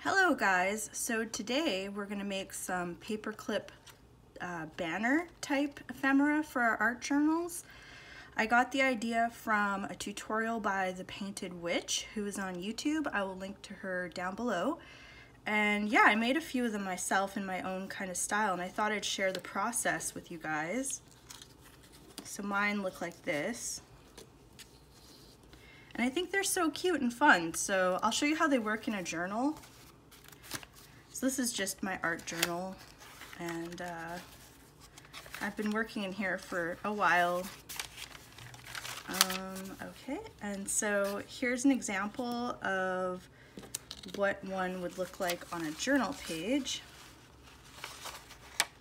Hello guys, so today we're going to make some paperclip banner type ephemera for our art journals. I got the idea from a tutorial by the Painted Witch who is on YouTube. I will link to her down below. And yeah, I made a few of them myself in my own kind of style, and I thought I'd share the process with you guys. So mine look like this. And I think they're so cute and fun, so I'll show you how they work in a journal. So this is just my art journal, and I've been working in here for a while. Okay, and so here's an example of what one would look like on a journal page.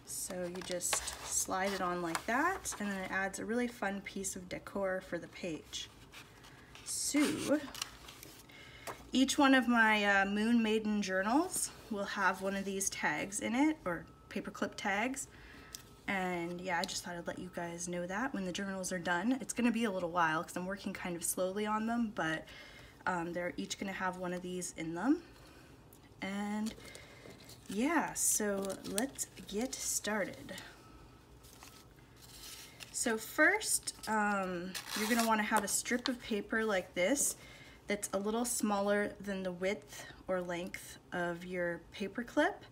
So you just slide it on like that, and then it adds a really fun piece of decor for the page. So each one of my Moon Maiden journals will have one of these tags in it, or paperclip tags. And yeah, I just thought I'd let you guys know that when the journals are done. It's going to be a little while because I'm working kind of slowly on them, but they're each going to have one of these in them. And yeah, so let's get started. So first, you're going to want to have a strip of paper like this that's a little smaller than the width or length of your paper clip.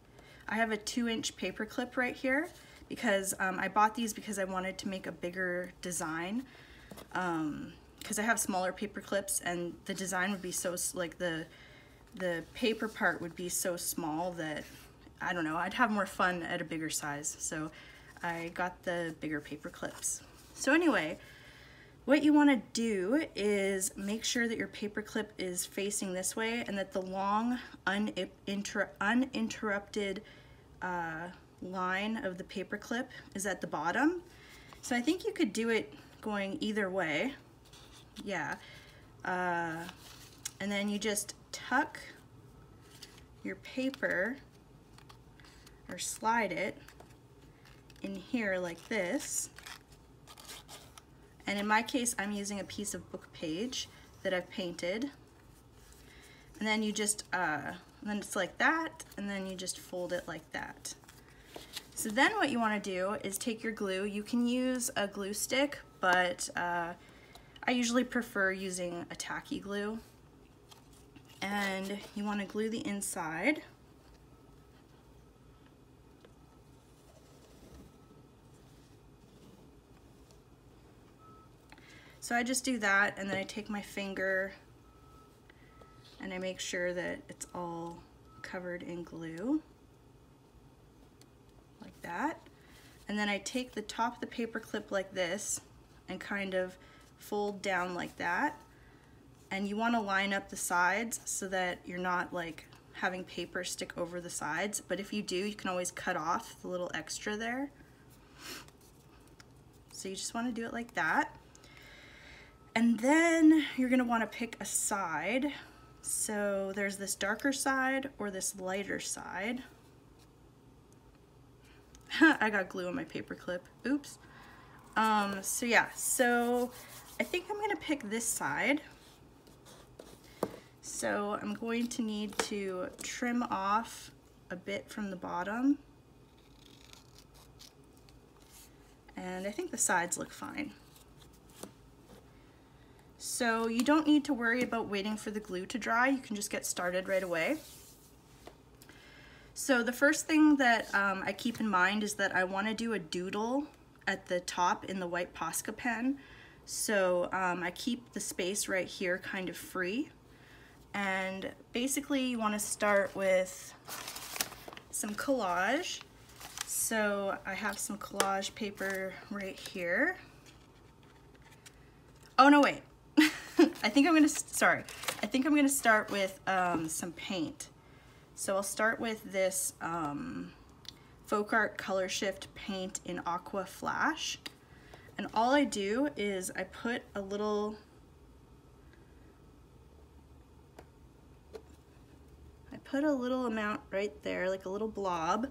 I have a 2-inch paper clip right here because I bought these because I wanted to make a bigger design, because I have smaller paper clips and the design would be so, like the paper part would be so small that, I don't know, I'd have more fun at a bigger size. So I got the bigger paper clips. So anyway, what you want to do is make sure that your paper clip is facing this way and that the long uninterrupted line of the paper clip is at the bottom. So I think you could do it going either way. Yeah. And then you just tuck your paper or slide it in here like this. And in my case, I'm using a piece of book page that I've painted. And then you just, then it's like that, and then you just fold it like that. So then what you want to do is take your glue. You can use a glue stick, but I usually prefer using a tacky glue. And you want to glue the inside. So I just do that, and then I take my finger and I make sure that it's all covered in glue, like that. And then I take the top of the paper clip like this and kind of fold down like that. And you want to line up the sides so that you're not like having paper stick over the sides, but if you do, you can always cut off the little extra there. So you just want to do it like that. And then you're going to want to pick a side. So there's this darker side or this lighter side. I got glue on my paper clip. Oops. So yeah, so I think I'm going to pick this side. So I'm going to need to trim off a bit from the bottom. And I think the sides look fine. So you don't need to worry about waiting for the glue to dry. You can just get started right away. So the first thing that I keep in mind is that I want to do a doodle at the top in the white Posca pen. So I keep the space right here kind of free. And basically you want to start with some collage. So I have some collage paper right here. Oh no, wait. I think I'm gonna start with some paint. So I'll start with this Folk Art Color Shift paint in Aqua Flash. And all I do is I put a little amount right there, like a little blob.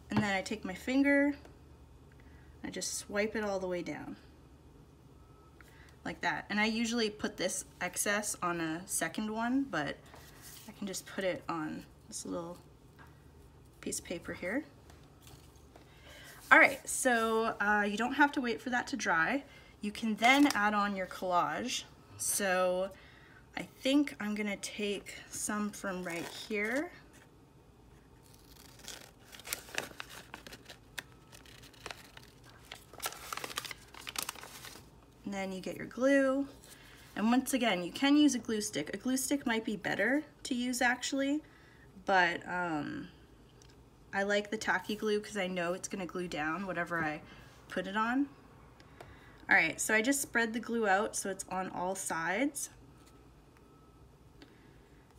And then I take my finger, I just swipe it all the way down. Like that. And I usually put this excess on a second one, but I can just put it on this little piece of paper here. All right, so you don't have to wait for that to dry. You can then add on your collage. So I think I'm gonna take some from right here. And then you get your glue. And once again, you can use a glue stick. A glue stick might be better to use actually, but I like the tacky glue because I know it's gonna glue down whatever I put it on. All right, so I just spread the glue out so it's on all sides.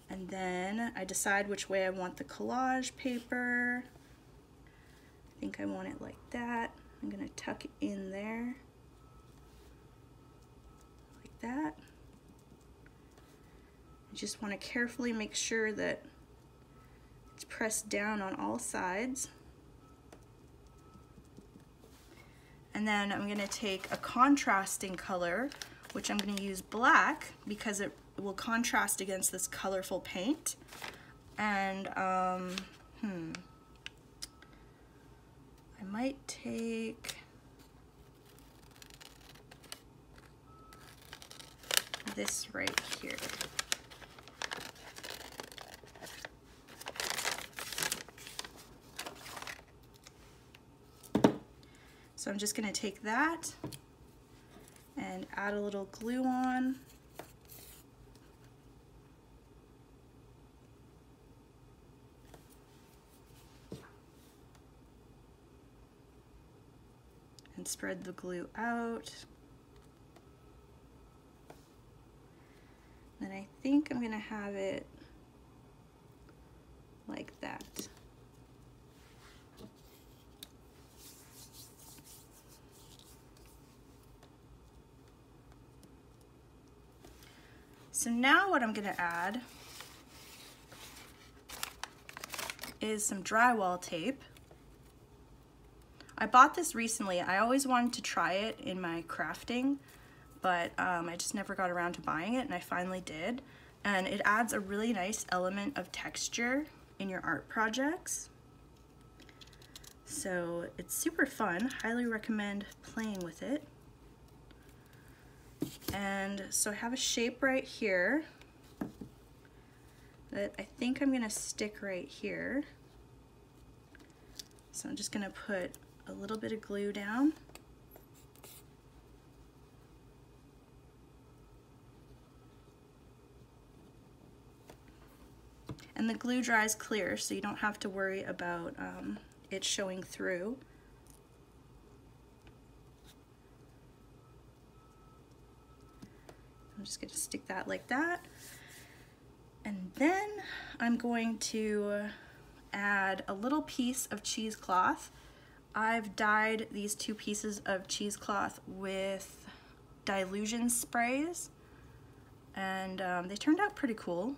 And then I decide which way I want the collage paper. I think I want it like that. I'm gonna tuck it in there. Like that. I just want to carefully make sure that it's pressed down on all sides. And then I'm going to take a contrasting color, which I'm going to use black because it will contrast against this colorful paint. And I might take this right here. So I'm just going to take that and add a little glue on. And spread the glue out. Then I think I'm going to have it like that. So now what I'm going to add is some drywall tape. I bought this recently. I always wanted to try it in my crafting, but I just never got around to buying it, and I finally did. And it adds a really nice element of texture in your art projects. So it's super fun. Highly recommend playing with it. And so I have a shape right here that I think I'm gonna stick right here. So I'm just gonna put a little bit of glue down. And the glue dries clear, so you don't have to worry about it showing through. I'm just going to stick that like that. And then I'm going to add a little piece of cheesecloth. I've dyed these two pieces of cheesecloth with dilution sprays, and they turned out pretty cool.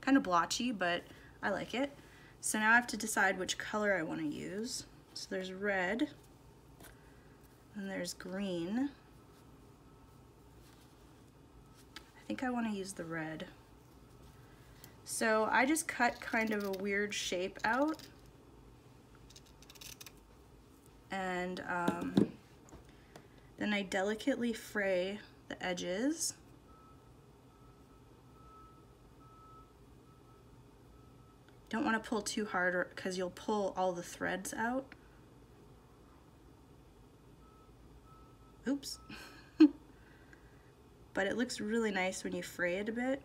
Kind of blotchy, but I like it. So now I have to decide which color I want to use. So there's red, and there's green. I think I want to use the red. So I just cut kind of a weird shape out, and then I delicately fray the edges. Don't want to pull too hard because you'll pull all the threads out. Oops. But it looks really nice when you fray it a bit.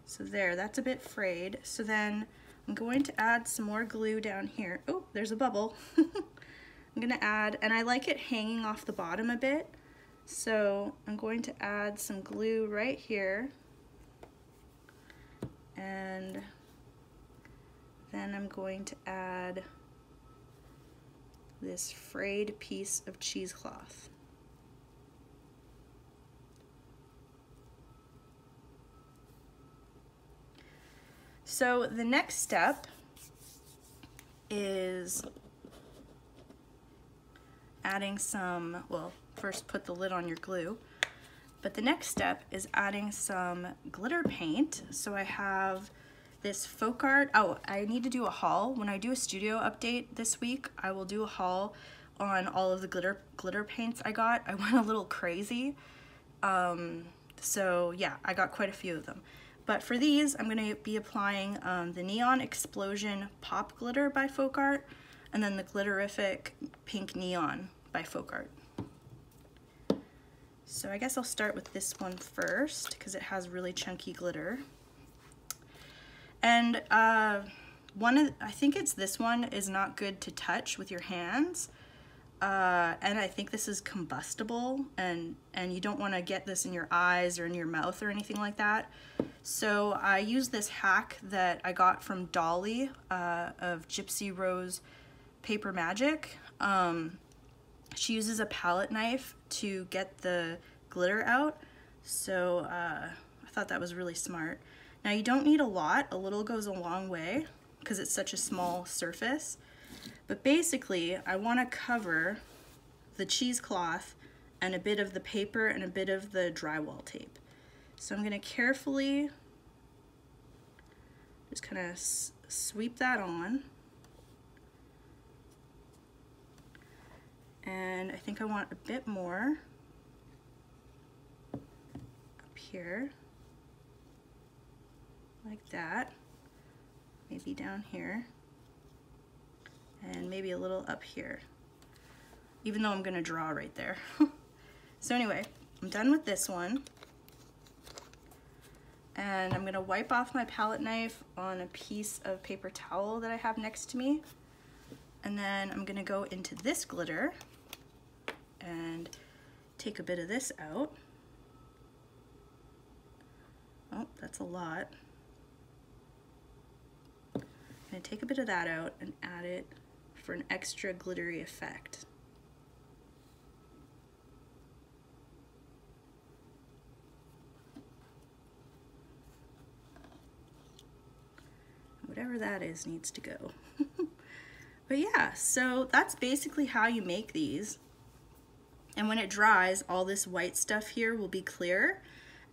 So there, that's a bit frayed. So then I'm going to add some more glue down here. Oh, there's a bubble. I'm gonna add, and I like it hanging off the bottom a bit. So I'm going to add some glue right here. And then I'm going to add this frayed piece of cheesecloth. So the next step is adding some, well, first put the lid on your glue, But the next step is adding some glitter paint. So I have this folk art. Oh, I need to do a haul. When I do a studio update this week, I will do a haul on all of the glitter paints I got. I went a little crazy. So yeah, I got quite a few of them. But for these, I'm going to be applying the Neon Explosion Pop Glitter by Folk Art, and then the Glitterific Pink Neon by Folk Art. So I guess I'll start with this one first because it has really chunky glitter. And I think it's this one is not good to touch with your hands. And I think this is combustible, and you don't want to get this in your eyes or in your mouth or anything like that. So I use this hack that I got from Dolly of Gypsy Rose Paper Magic. She uses a palette knife to get the glitter out, so I thought that was really smart. Now you don't need a lot, a little goes a long way because it's such a small surface, but basically I want to cover the cheesecloth and a bit of the paper and a bit of the drywall tape. So I'm going to carefully just kind of sweep that on. And I think I want a bit more up here, like that, maybe down here, and maybe a little up here, even though I'm gonna draw right there. So anyway, I'm done with this one. And I'm gonna wipe off my palette knife on a piece of paper towel that I have next to me. And then I'm gonna go into this glitter and take a bit of this out. Oh, that's a lot. I'm gonna take a bit of that out and add it for an extra glittery effect. Whatever that is needs to go. But yeah, so that's basically how you make these. And when it dries, all this white stuff here will be clear,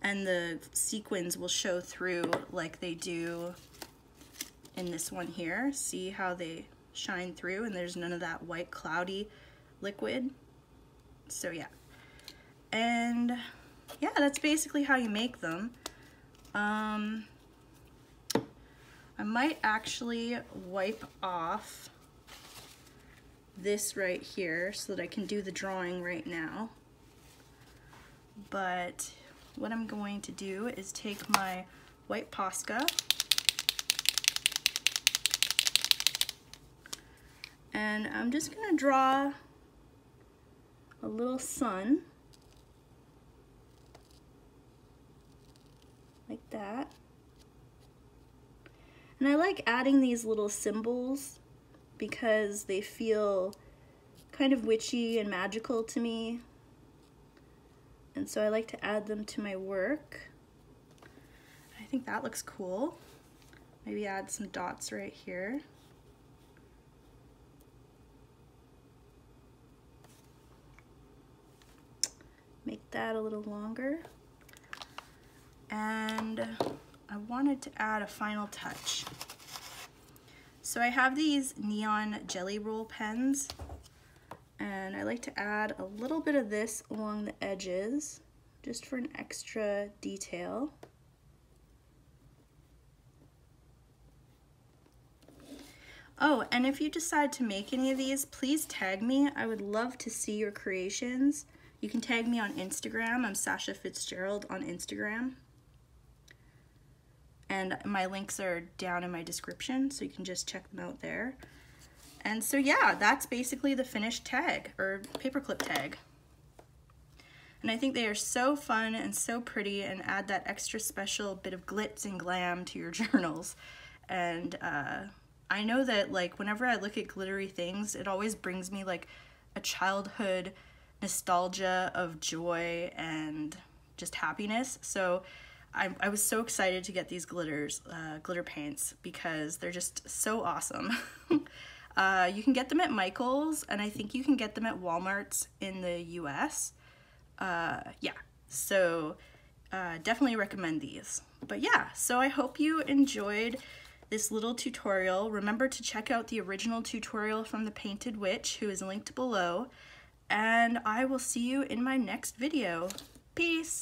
and the sequins will show through like they do in this one here. See how they shine through, and there's none of that white cloudy liquid. So yeah. And yeah, that's basically how you make them. I might actually wipe off this right here so that I can do the drawing right now. But what I'm going to do is take my white Posca and I'm just gonna draw a little sun like that. And I like adding these little symbols because they feel kind of witchy and magical to me. And so I like to add them to my work. I think that looks cool. Maybe add some dots right here. Make that a little longer. And I wanted to add a final touch. So I have these neon jelly roll pens, and I like to add a little bit of this along the edges just for an extra detail. Oh, and if you decide to make any of these, please tag me. I would love to see your creations. You can tag me on Instagram. I'm Sasha Fitzgerald on Instagram. And my links are down in my description, so you can just check them out there. And so yeah, that's basically the finished tag, or paperclip tag. And I think they are so fun and so pretty and add that extra special bit of glitz and glam to your journals. And I know that like whenever I look at glittery things, it always brings me like a childhood nostalgia of joy and just happiness. So I was so excited to get these glitter paints because they're just so awesome. You can get them at Michael's, and I think you can get them at Walmart's in the US. Yeah, So definitely recommend these. But yeah, so I hope you enjoyed this little tutorial. Remember to check out the original tutorial from the Painted Witch, who is linked below, and I will see you in my next video. Peace!